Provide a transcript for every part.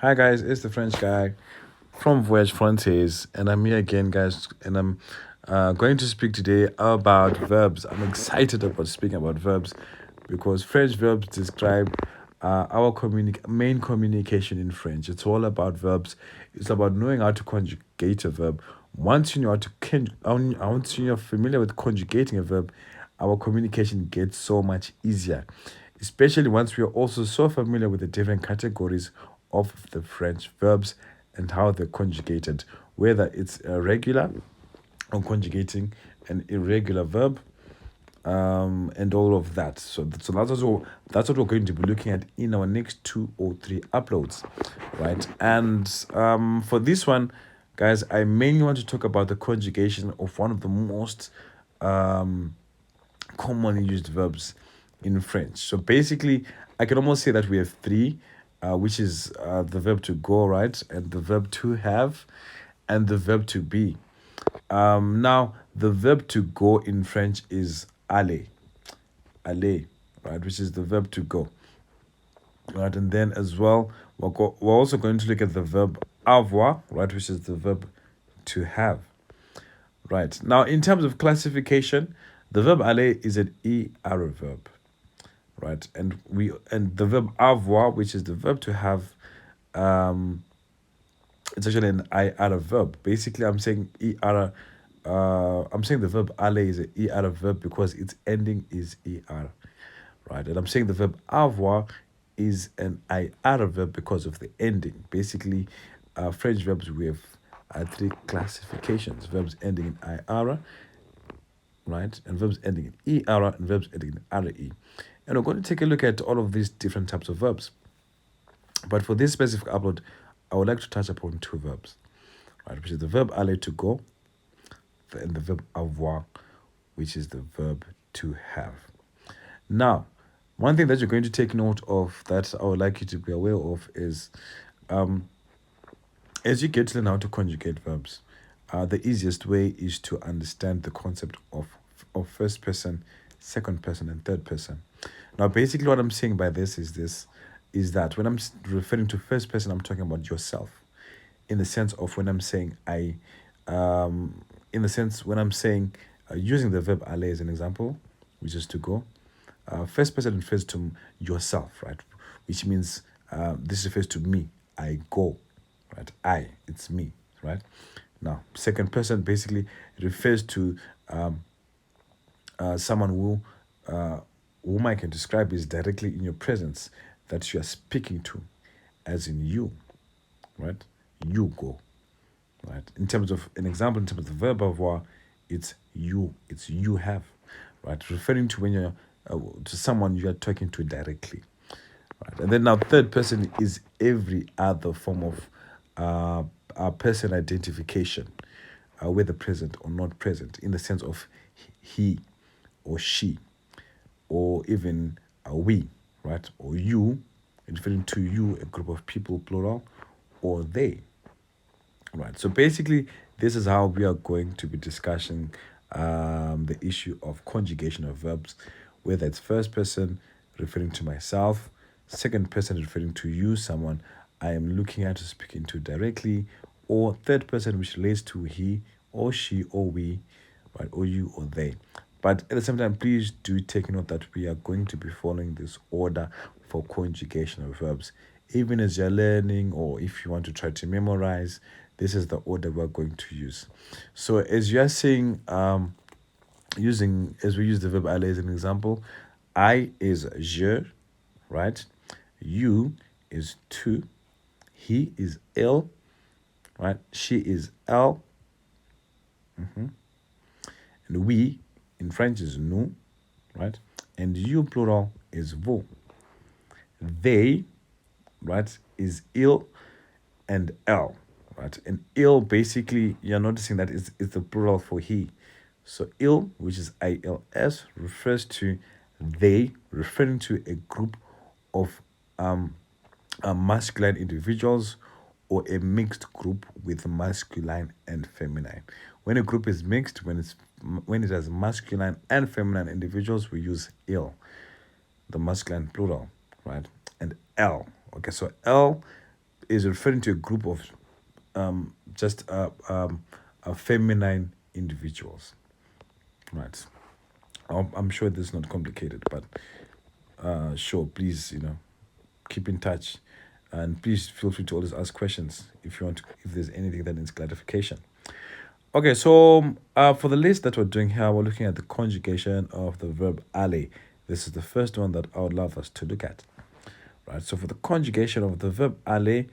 Hi guys, it's the French guy from Voyage Francaise, and I'm here again, guys, and I'm going to speak today about verbs. I'm excited about speaking about verbs because French verbs describe our main communication in French. It's all about verbs. It's about knowing how to conjugate a verb. Once you know how to once you're familiar with conjugating a verb, our communication gets so much easier, especially once we are also so familiar with the different categories of the French verbs and how they're conjugated, whether it's a regular or conjugating an irregular verb, and all of that. So that's what we're going to be looking at in our next 2 or 3 uploads, right? And for this one, guys, I mainly want to talk about the conjugation of one of the most commonly used verbs in French. So basically, I can almost say that we have three, which is the verb to go, right, and the verb to have, and the verb to be. Now, the verb to go in French is aller, right, which is the verb to go, right, and then as well, we're also going to look at the verb avoir, right, which is the verb to have. Right. Now, in terms of classification, the verb aller is an ER verb, right? And the verb avoir, which is the verb to have, um, it's actually an IR verb. Basically, I'm saying ER. I'm saying the verb aller is an ER verb because its ending is ER, right? And I'm saying the verb avoir is an IR verb because of the ending. Basically, French verbs we have three classifications: verbs ending in IR, right? And verbs ending in ER and verbs ending in RE. And we're going to take a look at all of these different types of verbs. But for this specific upload, I would like to touch upon two verbs, right? Which is the verb aller to go and the verb avoir, which is the verb to have. Now, one thing that you're going to take note of that I would like you to be aware of is as you get to learn how to conjugate verbs, the easiest way is to understand the concept of first person, second person, and third person. Now, basically, what I'm saying by this is that when I'm referring to first person, I'm talking about yourself, in the sense of when I'm saying in the sense when I'm saying using the verb aller as an example, which is to go. First person refers to yourself, right? Which means this refers to me. I go, right? It's me, right? Now, second person basically refers to someone whom I can describe is directly in your presence that you are speaking to, as in you, right? You go, right? In terms of an example, in terms of the verb avoir, it's you have, right? Referring to when you're to someone you are talking to directly, right? And then now, third person is every other form of person identification, whether present or not present, in the sense of he or she, or even we, right? Or you, referring to you, a group of people, plural, or they, right? So basically, this is how we are going to be discussing the issue of conjugation of verbs, whether it's first person referring to myself, second person referring to you, someone I am looking at or speaking to directly, or third person which relates to he or she or we, right, or you or they. But at the same time, please do take note that we are going to be following this order for conjugation of verbs. Even as you're learning, or if you want to try to memorize, this is the order we're going to use. So as you're saying, as we use the verb aller as an example, I is je, right? You is tu, he is il, right? She is elle, and we in French is nous, right? And you plural is vous. They, right, is il and elle, right? And il basically, you're noticing that it's the plural for he. So il, which is ILS, refers to they, referring to a group of masculine individuals or a mixed group with masculine and feminine. When a group is mixed, when it has masculine and feminine individuals, we use il, the masculine plural, right? And L. Okay, so L is referring to a group of just feminine individuals, right? I'm sure this is not complicated, but sure, please, keep in touch, and please feel free to always ask questions if you want to, if there's anything that needs clarification. Okay, so for the list that we're doing here, we're looking at the conjugation of the verb aller. This is the first one that I would love us to look at. Right, so for the conjugation of the verb aller,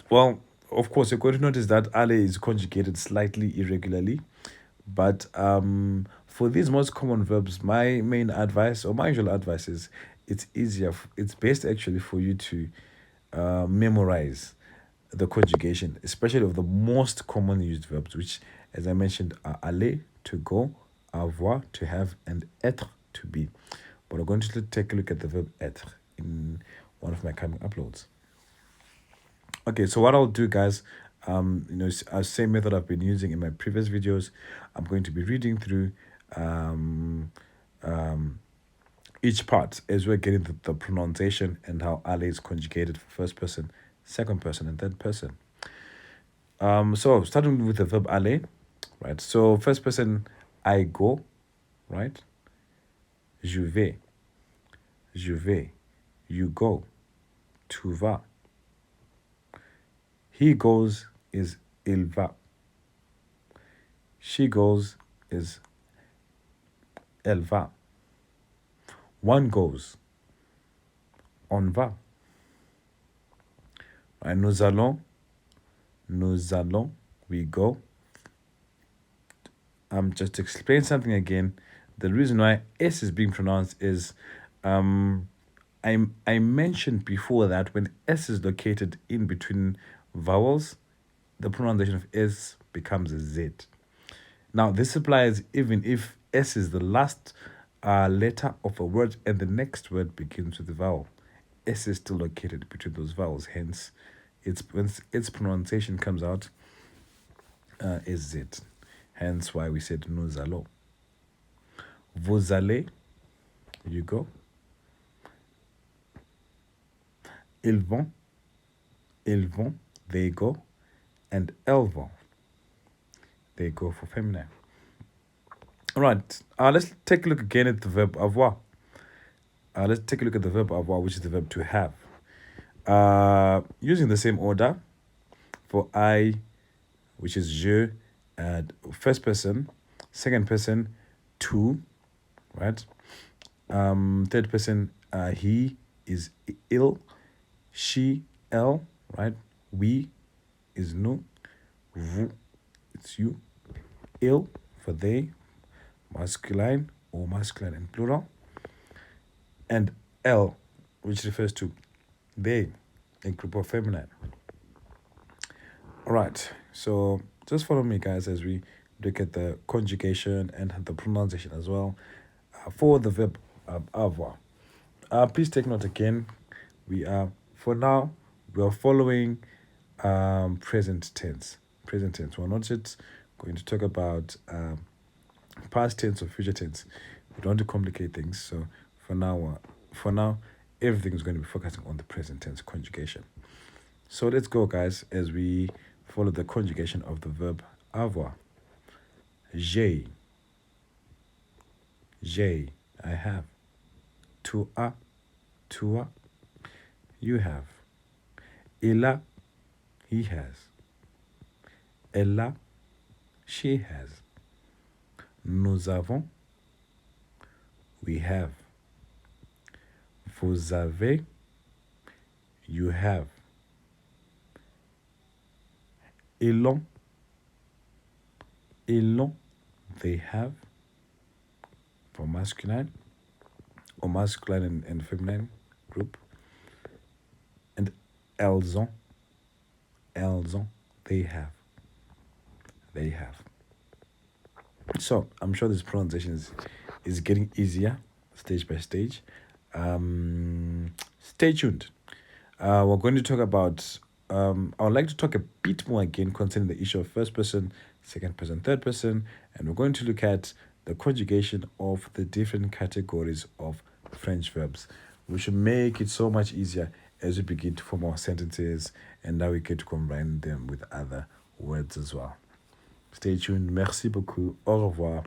well, of course, you're going to notice that aller is conjugated slightly irregularly. But for these most common verbs, my main advice or my usual advice is it's easier, it's best actually for you to memorize the conjugation, especially of the most commonly used verbs, which, as I mentioned, are aller, to go, avoir, to have, and être, to be. But we're going to take a look at the verb être in one of my coming uploads. Okay, so what I'll do, guys, same method I've been using in my previous videos. I'm going to be reading through each part as we're getting the pronunciation and how aller is conjugated for first person, second person, and third person. So starting with the verb aller, right? So first person, I go, right? Je vais, you go, tu vas. He goes is il va. She goes is elle va. One goes, on va. Right, nous allons, we go. Just to explain something again, the reason why S is being pronounced is I mentioned before that when S is located in between vowels, the pronunciation of S becomes a Z. Now, this applies even if S is the last letter of a word and the next word begins with a vowel. S is still located between those vowels, hence its pronunciation comes out as Z. Hence why we said nous allons. Vous allez, you go. Ils vont, they go. And elles vont, they go for feminine. All right, let's take a look again at the verb avoir. Let's take a look at the verb avoir, which is the verb to have. Using the same order for I, which is je, and first person, second person, tu, right? Third person, he is il, she, elle, right? We is nous, vous, it's you, il for they, masculine or masculine and plural, and elle, which refers to they, a group of feminine. All right, so just follow me, guys, as we look at the conjugation and the pronunciation as well for the verb avoir. Please take note again. For now, we are following present tense. We're not yet going to talk about past tense or future tense. We don't want to complicate things. So for now, everything is going to be focusing on the present tense conjugation. So let's go, guys, as we follow the conjugation of the verb avoir. J'ai, I have. Tu as, you have. Il a, he has. Elle a, she has. Nous avons, we have. Vous avez, you have. Ils ont, they have. For masculine or masculine and feminine group. And elles ont, they have. So I'm sure this pronunciation is getting easier stage by stage. Stay tuned. We're going to talk about I would like to talk a bit more again concerning the issue of first person, second person, third person, and we're going to look at the conjugation of the different categories of French verbs, which will make it so much easier as we begin to form our sentences, and now we get to combine them with other words as well. Stay tuned. Merci beaucoup. Au revoir.